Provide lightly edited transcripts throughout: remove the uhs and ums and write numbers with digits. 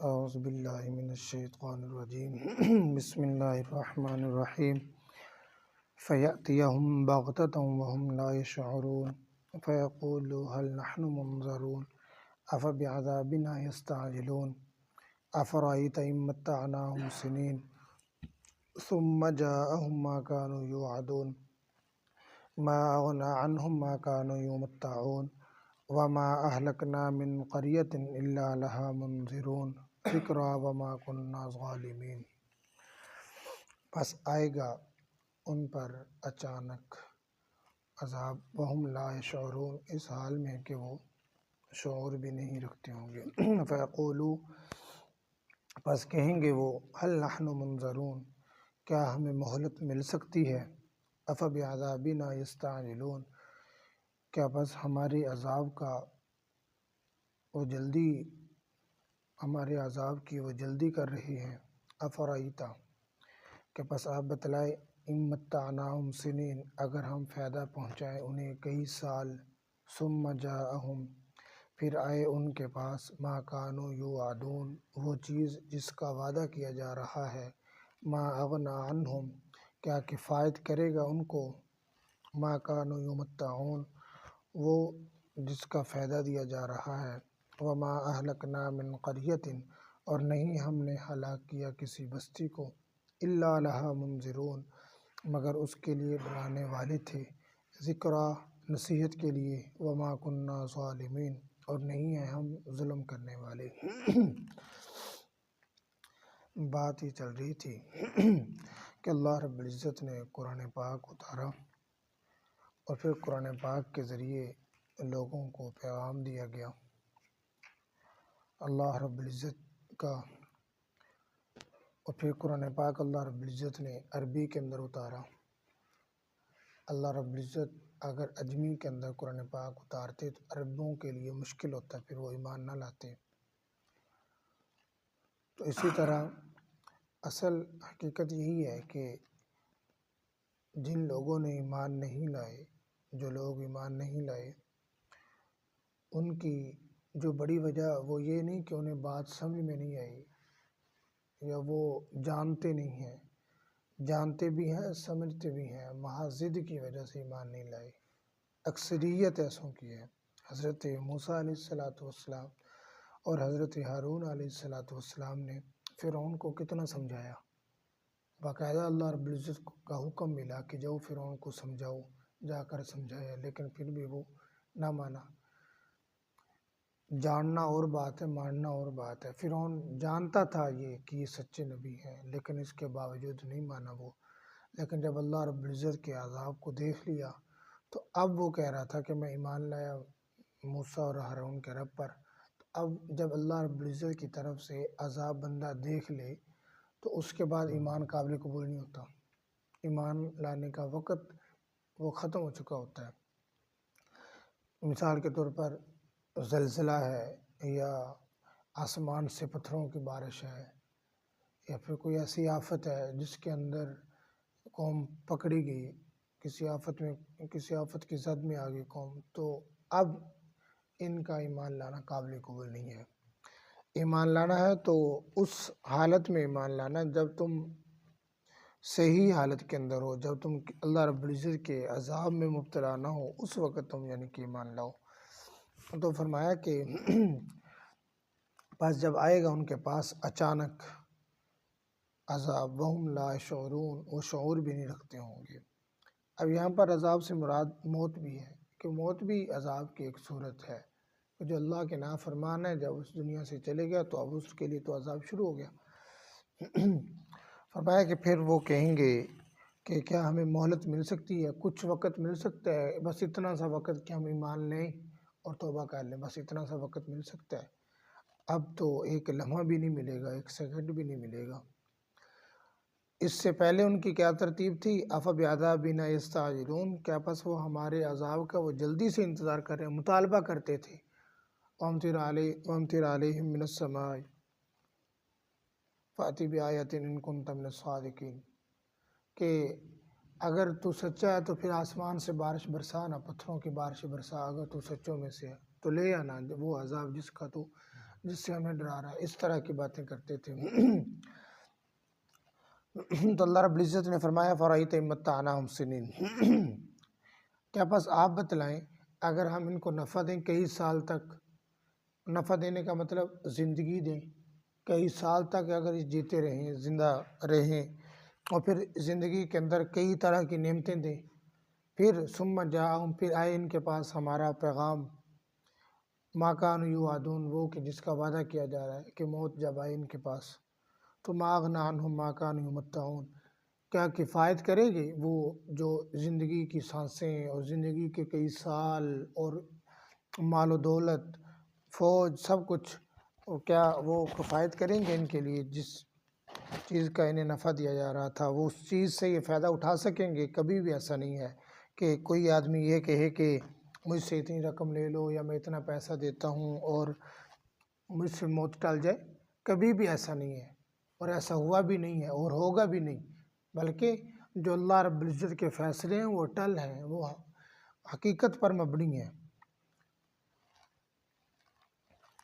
اعوذ باللہ من الشیطان الرجیم بسم اللہ الرحمن الرحیم فیأتیہم بغتۃ وہم لا یشعرون فیقولوا هل نحن منظرون افبعذابنا یستعجلون افرأیت ان متعناہم سنین ثم جاءہم ما كانوا یوعدون ما اغنی عنہم ما كانوا یمتعون وما اہلکنا من قریۃ الا لہا منذرون ذکری وما کننا ظالمین۔ پس آئے گا ان پر اچانک عذاب وہم لا یشعرون، اس حال میں کہ وہ شعور بھی نہیں رکھتے ہوں گے۔ فیقولوا، پس کہیں گے وہ، هل نحن منظرون، کیا ہمیں مہلت مل سکتی ہے؟ افبعذابنا یستعجلون، کیا بس ہمارے عذاب کا وہ جلدی ہمارے عذاب کی وہ جلدی کر رہی ہیں؟ افرأیتا، کہ پس آپ بتلائے، ان متعناہم سنین، اگر ہم فائدہ پہنچائیں انہیں کئی سال، ثم جاءہم، پھر آئے ان کے پاس، ما کانوا یوعدون، وہ چیز جس کا وعدہ کیا جا رہا ہے، ما اغنی عنہم، کیا کفایت کرے گا ان کو، ما کانوا یمتعون، وہ جس کا فائدہ دیا جا رہا ہے، وما اہلکنا من قریۃ، اور نہیں ہم نے ہلاک کیا کسی بستی کو، الا لہا منذرون، مگر اس کے لیے ڈرانے والے تھے، ذکری، نصیحت کے لیے، وما کننا ظالمین، اور نہیں ہیں ہم ظلم کرنے والے۔ بات یہ چل رہی تھی کہ اللہ رب العزت نے قرآن پاک اتارا اور پھر قرآن پاک کے ذریعے لوگوں کو پیغام دیا گیا۔ اللہ رب العزت کا اور پھر قرآن پاک اللہ رب العزت نے عربی کے اندر اتارا۔ اللہ رب العزت اگر اجمی کے اندر قرآن پاک اتارتے تو عربوں کے لیے مشکل ہوتا، پھر وہ ایمان نہ لاتے۔ تو اسی طرح اصل حقیقت یہی ہے کہ جن لوگوں نے ایمان نہیں لائے، جو لوگ ایمان نہیں لائے، ان کی جو بڑی وجہ وہ یہ نہیں کہ انہیں بات سمجھ میں نہیں آئی یا وہ جانتے نہیں ہیں، جانتے بھی ہیں سمجھتے بھی ہیں، محض ضد کی وجہ سے ایمان نہیں لائے۔ اکثریت ایسوں کی ہے۔ حضرت موسیٰ علیہ السلام اور حضرت ہارون علیہ السلام نے فرعون کو کتنا سمجھایا، باقاعدہ اللہ رب العزت کا حکم ملا کہ جاؤ فرعون کو سمجھاؤ، جا کر سمجھایا، لیکن پھر بھی وہ نہ مانا۔ جاننا اور بات ہے، ماننا اور بات ہے۔ فرعون جانتا تھا کہ یہ سچے نبی ہیں، لیکن اس کے باوجود نہیں مانا وہ۔ لیکن جب اللہ رب العزت کے عذاب کو دیکھ لیا تو اب وہ کہہ رہا تھا کہ میں ایمان لایا موسیٰ اور ہارون کے رب پر۔ تو اب جب اللہ رب العزت کی طرف سے عذاب بندہ دیکھ لے تو اس کے بعد ایمان قابل قبول نہیں ہوتا۔ ایمان لانے کا وقت وہ ختم ہو چکا ہوتا ہے۔ مثال کے طور پر زلزلہ ہے، یا آسمان سے پتھروں کی بارش ہے، یا پھر کوئی ایسی آفت ہے جس کے اندر قوم پکڑی گئی، کسی آفت کی زد میں آ گئی قوم، تو اب ان کا ایمان لانا قابل قبول نہیں ہے۔ ایمان لانا ہے تو اس حالت میں ایمان لانا جب تم صحیح حالت کے اندر ہو، جب تم اللہ رب العزت کے عذاب میں مبتلا نہ ہو، اس وقت تم یعنی کہ ایمان لاؤ۔ تو فرمایا کہ پس جب آئے گا ان کے پاس اچانک عذاب، وہم لا یشعرون، وہ شعور بھی نہیں رکھتے ہوں گے۔ اب یہاں پر عذاب سے مراد موت بھی ہے، کہ موت بھی عذاب کی ایک صورت ہے۔ جو اللہ کے نافرمان ہے جب اس دنیا سے چلے گیا تو اب اس کے لیے تو عذاب شروع ہو گیا۔ فرمایا کہ پھر وہ کہیں گے کہ کیا ہمیں مہلت مل سکتی ہے، کچھ وقت مل سکتا ہے، بس اتنا سا وقت کہ ہم ایمان لیں اور توبہ کر لیں، بس اتنا سا وقت مل سکتا ہے۔ اب تو ایک لمحہ بھی نہیں ملے گا، ایک سیکنڈ بھی نہیں ملے گا۔ اس سے پہلے ان کی کیا ترتیب تھی؟ افبعذابنا یستعجلون، کیا پس وہ ہمارے عذاب کا وہ جلدی سے انتظار کر رہے ہیں، مطالبہ کرتے تھے۔ وامطر علیہم من السماء فأتی بآیۃ ان کنت من الصادقین، کہ اگر تو سچا ہے تو پھر آسمان سے بارش برسانا، پتھروں کی بارش برسا، اگر تو سچوں میں سے ہے تو لے آنا وہ عذاب جس کا تو جس سے ہمیں ڈرا رہا ہے، اس طرح کی باتیں کرتے تھے۔ تو اللہ رب العزت نے فرمایا فرأیت إن متعناهم سنین، کیا بس آپ بتلائیں اگر ہم ان کو نفع دیں کئی سال تک، نفع دینے کا مطلب زندگی دیں، کئی سال تک اگر جیتے رہیں، زندہ رہیں، اور پھر زندگی کے اندر کئی طرح کی نعمتیں دیں، پھر ثم جاءہم، پھر آئے ان کے پاس ہمارا پیغام، ما کانوا یوعدون، وہ کہ جس کا وعدہ کیا جا رہا ہے کہ موت جب آئے ان کے پاس، تو ما اغنی عنہم ما کانوا یمتعون، کیا کفایت کرے گی وہ جو زندگی کی سانسیں اور زندگی کے کئی سال اور مال و دولت، فوج، سب کچھ، کیا وہ کفایت کریں گے ان کے لیے جس چیز کا انہیں نفع دیا جا رہا تھا، وہ اس چیز سے یہ فائدہ اٹھا سکیں گے؟ کبھی بھی ایسا نہیں ہے کہ کوئی آدمی یہ کہے کہ مجھ سے اتنی رقم لے لو یا میں اتنا پیسہ دیتا ہوں اور مجھ سے موت ٹل جائے، کبھی بھی ایسا نہیں ہے، اور ایسا ہوا بھی نہیں ہے اور ہوگا بھی نہیں، بلکہ جو اللہ رب العزت کے فیصلے ہیں وہ ٹل ہیں، وہ حقیقت پر مبنی ہیں۔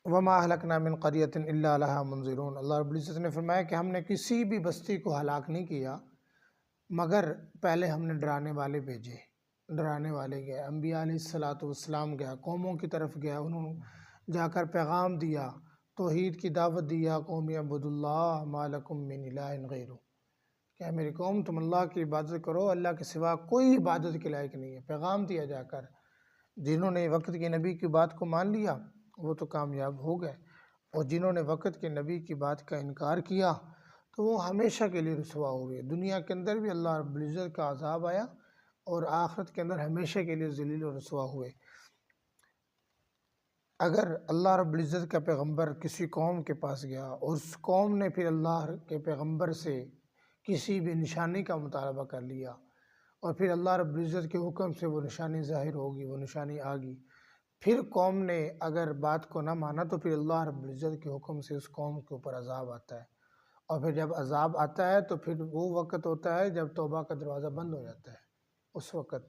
وما اہلکنا من قریۃ الا لها منذرون، اللہ رب العزت نے فرمایا کہ ہم نے کسی بھی بستی کو ہلاک نہیں کیا مگر پہلے ہم نے ڈرانے والے بھیجے، ڈرانے والے گئے، انبیاء علیہ السلام گیا، قوموں کی طرف گیا، انہوں نے جا کر پیغام دیا، توحید کی دعوت دی، یا قوم اعبدوا اللہ ما لکم من الہ غیرہ، کیا میری قوم تم اللہ کی عبادت کرو، اللہ کے سوا کوئی عبادت کے لائق نہیں ہے، پیغام دیا جا کر۔ جنہوں نے وقت کے نبی کی بات کو مان لیا وہ تو کامیاب ہو گئے، اور جنہوں نے وقت کے نبی کی بات کا انکار کیا تو وہ ہمیشہ کے لیے رسوا ہوئے، دنیا کے اندر بھی اللہ رب العزت کا عذاب آیا اور آخرت کے اندر ہمیشہ کے لیے ذلیل و رسوا ہوئے۔ اگر اللہ رب العزت کا پیغمبر کسی قوم کے پاس گیا اور اس قوم نے پھر اللہ کے پیغمبر سے کسی بھی نشانی کا مطالبہ کر لیا اور پھر اللہ رب العزت کے حکم سے وہ نشانی ظاہر ہوگی، وہ نشانی آگی، پھر قوم نے اگر بات کو نہ مانا تو پھر اللہ رب العزت کے حکم سے اس قوم کے اوپر عذاب آتا ہے، اور پھر جب عذاب آتا ہے تو پھر وہ وقت ہوتا ہے جب توبہ کا دروازہ بند ہو جاتا ہے، اس وقت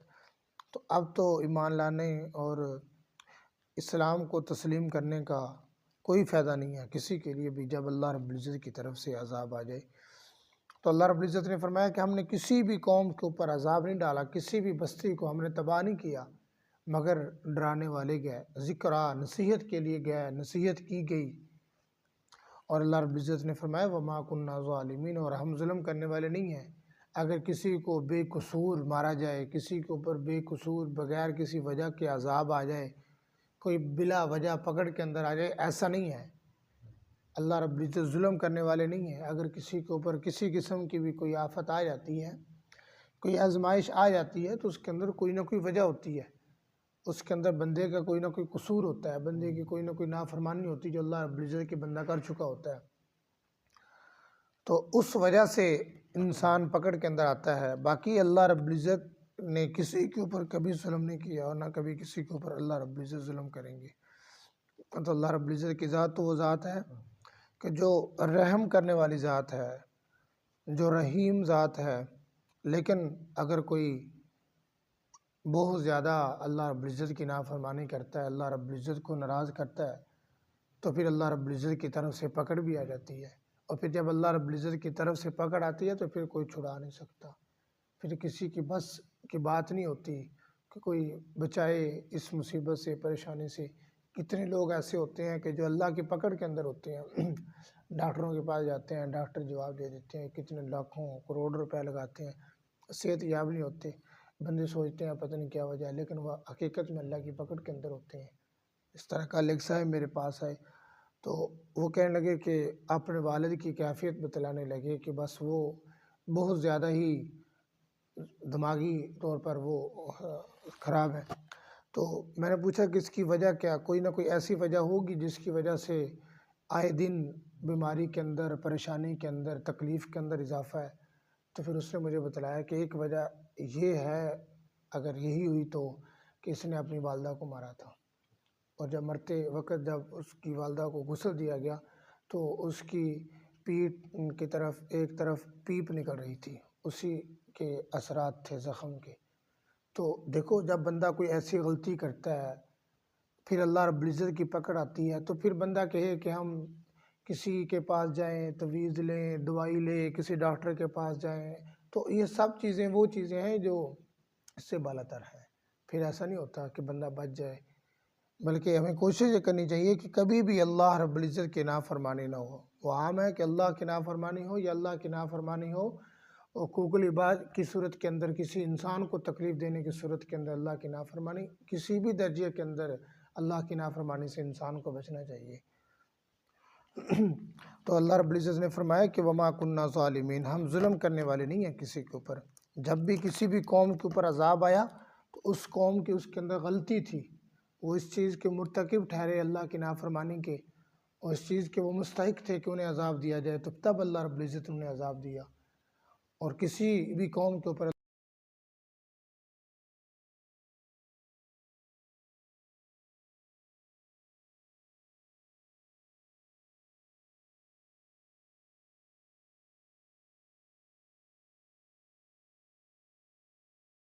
تو اب تو ایمان لانے اور اسلام کو تسلیم کرنے کا کوئی فائدہ نہیں ہے کسی کے لیے بھی جب اللہ رب العزت کی طرف سے عذاب آ جائے۔ تو اللہ رب العزت نے فرمایا کہ ہم نے کسی بھی قوم کے اوپر عذاب نہیں ڈالا، کسی بھی بستی کو ہم نے تباہ نہیں کیا مگر ڈرانے والے گئے، ذکرہ، نصیحت کے لیے گئے، نصیحت کی گئی، اور اللہ رب العزت نے فرمایا وما كنا ظالمین، اور ہم ظلم کرنے والے نہیں ہیں۔ اگر کسی کو بے قصور مارا جائے، کسی کے اوپر بے قصور بغیر کسی وجہ کے عذاب آ جائے، کوئی بلا وجہ پکڑ کے اندر آ جائے، ایسا نہیں ہے، اللہ رب العزت ظلم کرنے والے نہیں ہیں۔ اگر کسی کے اوپر کسی قسم کی بھی کوئی آفت آ جاتی ہے، کوئی آزمائش آ جاتی ہے تو اس کے اندر کوئی نہ کوئی وجہ ہوتی ہے، اس کے اندر بندے کا کوئی نہ کوئی قصور ہوتا ہے، بندے کی کوئی نہ کوئی نافرمانی ہوتی ہے جو اللہ رب العزت کے بندہ کر چکا ہوتا ہے، تو اس وجہ سے انسان پکڑ کے اندر آتا ہے۔ باقی اللہ رب العزت نے کسی کے اوپر کبھی ظلم نہیں کیا اور نہ کبھی کسی کے اوپر اللہ رب العزت ظلم کریں گے۔ تو اللہ رب العزت کی ذات تو وہ ذات ہے کہ جو رحم کرنے والی ذات ہے، جو رحیم ذات ہے، لیکن اگر کوئی بہت زیادہ اللہ رب العزت کی نافرمانی کرتا ہے، اللہ رب العزت کو ناراض کرتا ہے، تو پھر اللہ رب العزت کی طرف سے پکڑ بھی آ جاتی ہے، اور پھر جب اللہ رب العزت کی طرف سے پکڑ آتی ہے تو پھر کوئی چھڑا نہیں سکتا، پھر کسی کی بس کی بات نہیں ہوتی کہ کوئی بچائے اس مصیبت سے، پریشانی سے۔ کتنے لوگ ایسے ہوتے ہیں کہ جو اللہ کی پکڑ کے اندر ہوتے ہیں، ڈاکٹروں کے پاس جاتے ہیں، ڈاکٹر جواب دے دیتے ہیں، کتنے لاکھوں کروڑ روپے لگاتے ہیں، صحت یاب نہیں ہوتے، بندے سوچتے ہیں پتہ نہیں کیا وجہ ہے، لیکن وہ حقیقت میں اللہ کی پکڑ کے اندر ہوتے ہیں۔ اس طرح کا ایک صاحب میرے پاس آئے تو وہ کہنے لگے کہ اپنے والد کی کیفیت بتلانے لگے کہ بس وہ بہت زیادہ ہی دماغی طور پر وہ خراب ہے۔ تو میں نے پوچھا کہ اس کی وجہ کیا؟ کوئی نہ کوئی ایسی وجہ ہوگی جس کی وجہ سے آئے دن بیماری کے اندر، پریشانی کے اندر، تکلیف کے اندر اضافہ ہے۔ تو پھر اس نے مجھے بتلایا کہ ایک وجہ یہ ہے، اگر یہی ہوئی تو، کہ اس نے اپنی والدہ کو مارا تھا، اور جب مرتے وقت جب اس کی والدہ کو غسل دیا گیا تو اس کی پیٹھ کی طرف ایک طرف پیپ نکل رہی تھی، اسی کے اثرات تھے زخم کے۔ تو دیکھو جب بندہ کوئی ایسی غلطی کرتا ہے، پھر اللہ رب العزت کی پکڑ آتی ہے، تو پھر بندہ کہے کہ ہم کسی کے پاس جائیں، تویز لیں، دوائی لیں، کسی ڈاکٹر کے پاس جائیں، تو یہ سب چیزیں وہ چیزیں ہیں جو اس سے بالاتر ہیں۔ پھر ایسا نہیں ہوتا کہ بندہ بچ جائے، بلکہ ہمیں کوشش یہ کرنی چاہیے کہ کبھی بھی اللہ رب العزت کی نافرمانی نہ ہو۔ وہ عام ہے کہ اللہ کی نافرمانی ہو، یا اللہ کی نافرمانی ہو حقوق العباد کی صورت کے اندر، کسی انسان کو تکلیف دینے کی صورت کے اندر اللہ کی نافرمانی، کسی بھی درجے کے اندر اللہ کی نافرمانی سے انسان کو بچنا چاہیے۔ تو اللہ رب العزت نے فرمایا کہ وما کننا ظالمین، ہم ظلم کرنے والے نہیں ہیں کسی کے اوپر۔ جب بھی کسی بھی قوم کے اوپر عذاب آیا تو اس قوم کی اس کے اندر غلطی تھی، وہ اس چیز کے مرتکب ٹھہرے اللہ کی نافرمانی کے، اور اس چیز کے وہ مستحق تھے کہ انہیں عذاب دیا جائے، تو تب اللہ رب العزت نے انہیں عذاب دیا۔ اور کسی بھی قوم کے اوپر